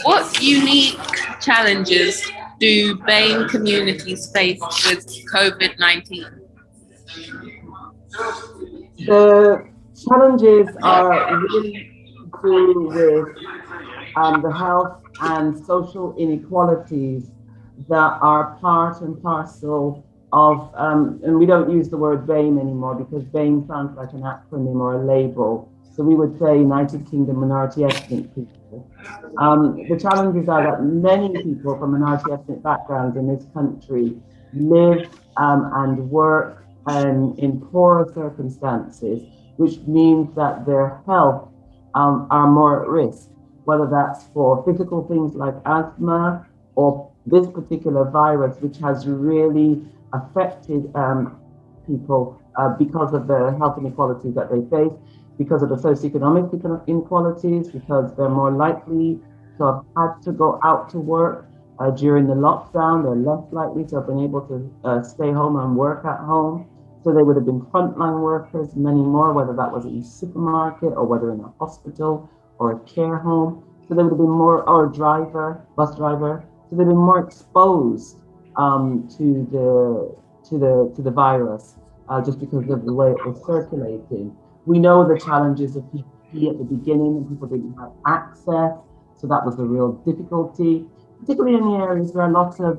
What unique challenges do BAME communities face with COVID-19? The challenges are really to do with the health and social inequalities that are part and parcel of, and we don't use the word BAME anymore because BAME sounds like an acronym or a label. So we would say United Kingdom Minority Ethnic People. The challenges are that many people from minority ethnic backgrounds in this country live and work in poorer circumstances, which means that their health are more at risk, whether that's for physical things like asthma or this particular virus, which has really affected people because of the health inequalities that they face, because of the socioeconomic inequalities, because they're more likely to have had to go out to work during the lockdown. They're less likely to have been able to stay home and work at home. So they would have been frontline workers, many more, whether that was in a supermarket or whether in a hospital or a care home. So they would have been more, or a driver, bus driver. So they've been more exposed to the virus just because of the way it was circulating. We know the challenges of PPE at the beginning, and people didn't have access, so that was a real difficulty, particularly in the areas where a lot of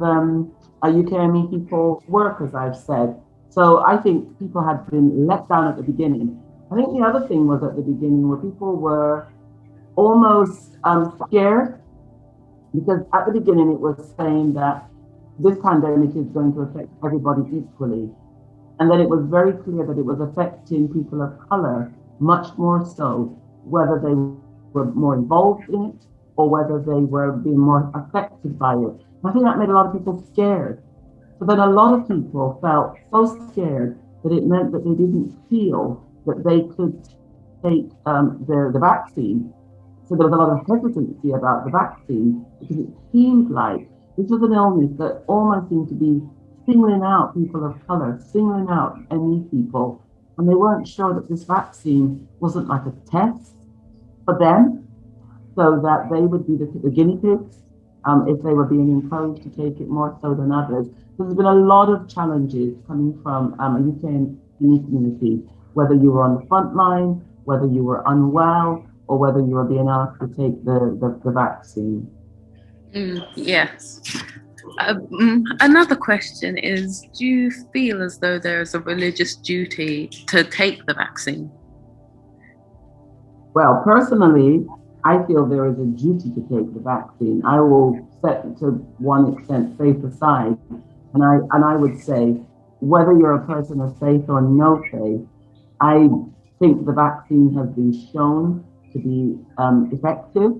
UKME people work, as I've said. So I think people had been let down at the beginning. I think the other thing was at the beginning where people were almost scared, because at the beginning it was saying that this pandemic is going to affect everybody equally. And then it was very clear that it was affecting people of color much more so, whether they were more involved in it or whether they were being more affected by it. I think that made a lot of people scared. So then a lot of people felt so scared that it meant that they didn't feel that they could take the vaccine. So there was a lot of hesitancy about the vaccine because it seemed like this was an illness that almost seemed to be singling out people of color, singling out ME people. And they weren't sure that this vaccine wasn't like a test for them, so that they would be the guinea pigs if they were being encouraged to take it more so than others. So there's been a lot of challenges coming from a UK community, whether you were on the front line, whether you were unwell, or whether you were being asked to take the vaccine. Yes. Another question is, do you feel as though there is a religious duty to take the vaccine? Well, personally, I feel there is a duty to take the vaccine. I will set to one extent faith aside, and I would say whether you're a person of faith or no faith, I think the vaccine has been shown to be effective.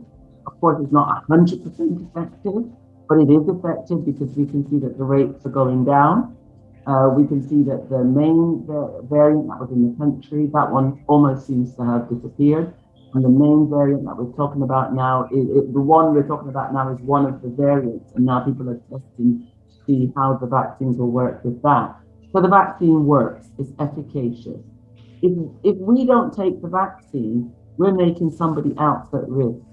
Of course, it's not 100% effective, but it is effective because we can see that the rates are going down. We can see that the main variant that was in the country, that one almost seems to have disappeared. And the main variant that we're talking about now, the one we're talking about now is one of the variants. And now people are testing to see how the vaccines will work with that. So the vaccine works, it's efficacious. If we don't take the vaccine, we're making somebody else at risk.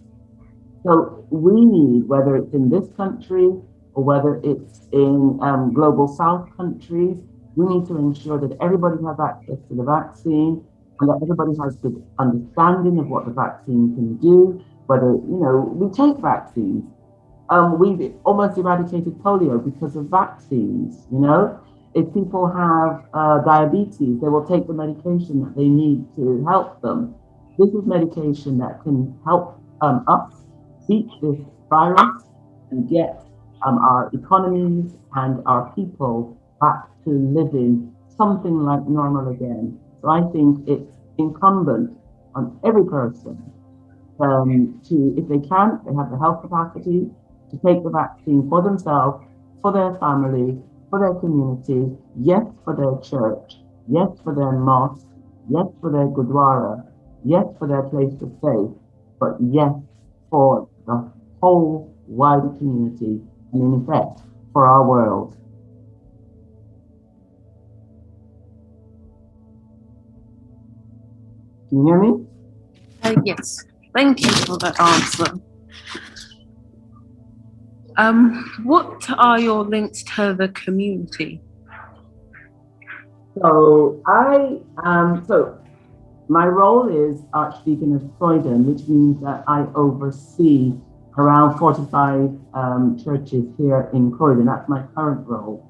So we need, whether it's in this country or whether it's in global South countries, we need to ensure that everybody has access to the vaccine and that everybody has good understanding of what the vaccine can do, whether, we take vaccines. We've almost eradicated polio because of vaccines. If people have diabetes, they will take the medication that they need to help them. This is medication that can help us beat this virus and get our economies and our people back to living something like normal again. So I think it's incumbent on every person to, if they can, if they have the health capacity, to take the vaccine for themselves, for their family, for their community, yes, for their church, yes, for their mosque, yes, for their gurdwara, yes, for their place of faith, but yes, for the whole wider community and in effect for our world. Can you hear me? Yes. Thank you for that answer. What are your links to the community? So so my role is Archdeacon of Croydon, which means that I oversee around 45 churches here in Croydon. That's my current role.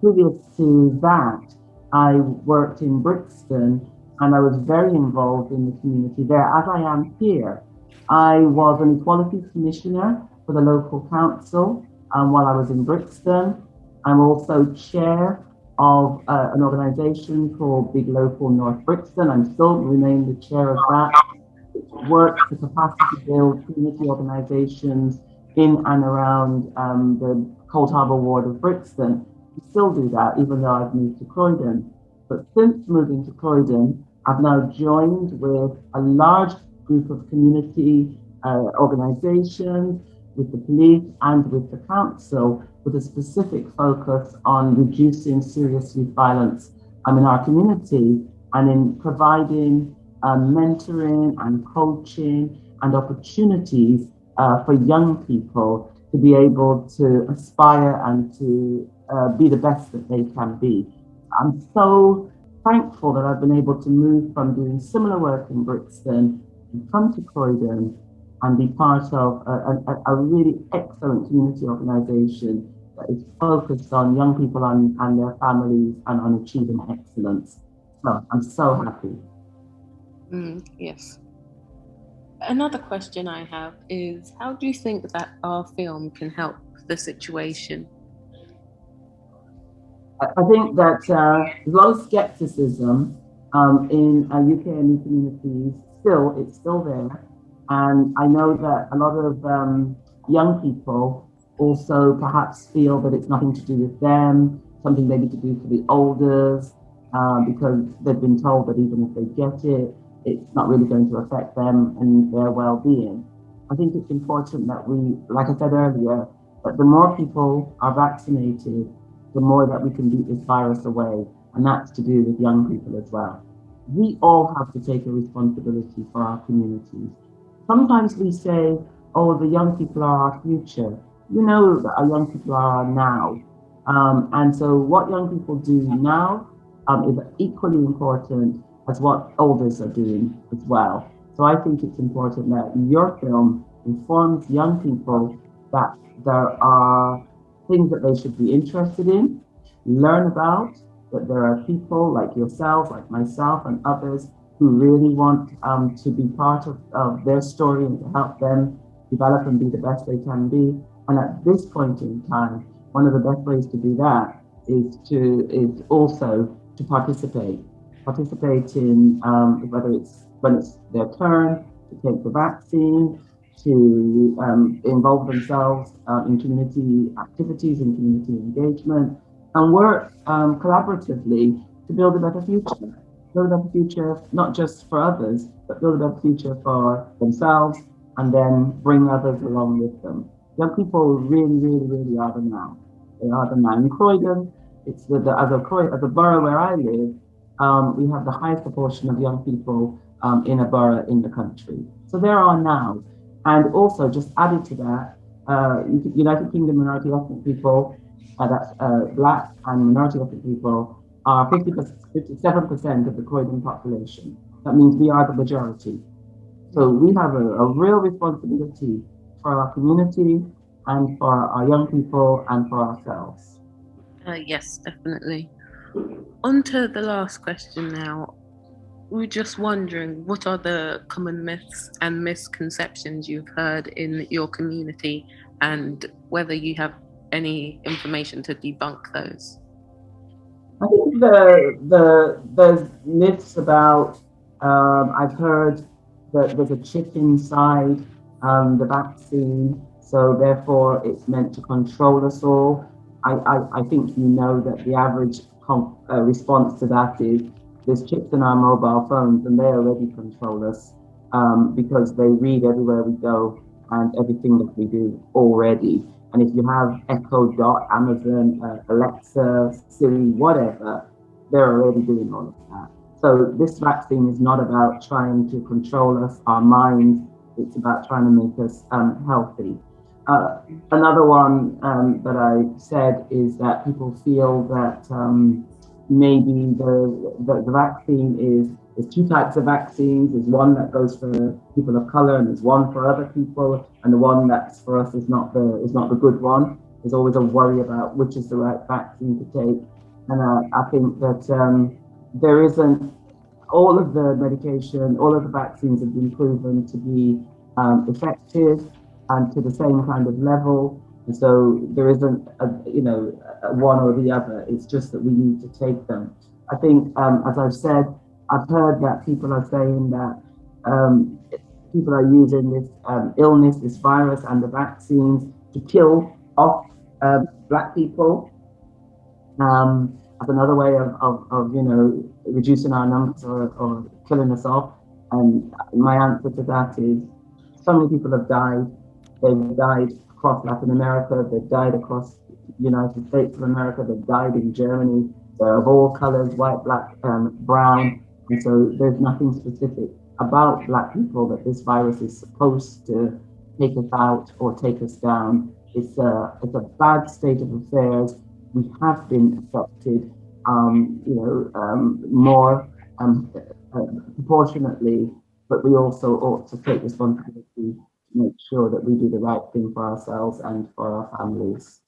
Previous to that, I worked in Brixton and I was very involved in the community there, as I am here. I was an equality commissioner for the local council while I was in Brixton. I'm also chair of an organisation called Big Local North Brixton. I'm still remain the chair of that. It works to capacity build community organisations in and around the Cold Harbour ward of Brixton. We still do that, even though I've moved to Croydon. But since moving to Croydon, I've now joined with a large group of community organisations, with the police and with the council, with a specific focus on reducing serious youth violence in our community and in providing mentoring and coaching and opportunities for young people to be able to aspire and to be the best that they can be. I'm so thankful that I've been able to move from doing similar work in Brixton and come to Croydon and be part of a really excellent community organisation that is focused on young people and their families and on achieving excellence. So I'm so happy. Yes. Another question I have is, how do you think that our film can help the situation? I think that there's a lot of skepticism in UK and communities. It's still there. And I know that a lot of young people also perhaps feel that it's nothing to do with them, something maybe to do for the elders, because they've been told that even if they get it, it's not really going to affect them and their well-being. I think it's important that we, like I said earlier, that the more people are vaccinated, the more that we can beat this virus away. And that's to do with young people as well. We all have to take a responsibility for our communities. Sometimes we say, oh, the young people are our future. You know that our young people are our now. And so what young people do now is equally important as what elders are doing as well. So I think it's important that your film informs young people that there are things that they should be interested in, learn about, that there are people like yourself, like myself and others who really want to be part of their story and to help them develop and be the best they can be. And at this point in time, one of the best ways to do that is also to participate in whether it's when it's their turn to take the vaccine, to involve themselves in community activities and community engagement, and work collaboratively to build a better future. Build a better future, not just for others, but build a better future for themselves and then bring others along with them. Young people really, really, really are the now. They are the now. In Croydon, it's as a borough where I live, we have the highest proportion of young people in a borough in the country. So there are now. And also, just added to that, United Kingdom minority ethnic people, that's Black and minority ethnic people, are 57% of the Croydon population. That means we are the majority. So we have a real responsibility for our community and for our young people and for ourselves. Yes, definitely. On to the last question now. We're just wondering, what are the common myths and misconceptions you've heard in your community, and whether you have any information to debunk those? I think there's myths about, I've heard that there's a chip inside the vaccine, so therefore it's meant to control us all. I think you know that the average response to that is there's chips in our mobile phones and they already control us because they read everywhere we go and everything that we do already. And if you have Echo Dot, Amazon, Alexa, Siri, whatever, they're already doing all of that. So this vaccine is not about trying to control us, our minds. It's about trying to make us healthy. Another one that I said is that people feel that maybe the vaccine is two types of vaccines. There's one that goes for people of color, and there's one for other people, and the one that's for us is not the good one. There's always a worry about which is the right vaccine to take, and I think that there isn't. All of the medication, all of the vaccines have been proven to be effective and to the same kind of level. And so there isn't a one or the other. It's just that we need to take them. I think, as I've said, I've heard that people are saying that people are using this illness, this virus, and the vaccines to kill off Black people. As another way of reducing our numbers or killing us off. And my answer to that is, so many people have died. They've died across Latin America. They've died across the United States of America. They've died in Germany. They're of all colors, white, black, brown. And so there's nothing specific about Black people that this virus is supposed to take us out or take us down. It's a bad state of affairs. We have been affected, more proportionately, but we also ought to take responsibility to make sure that we do the right thing for ourselves and for our families.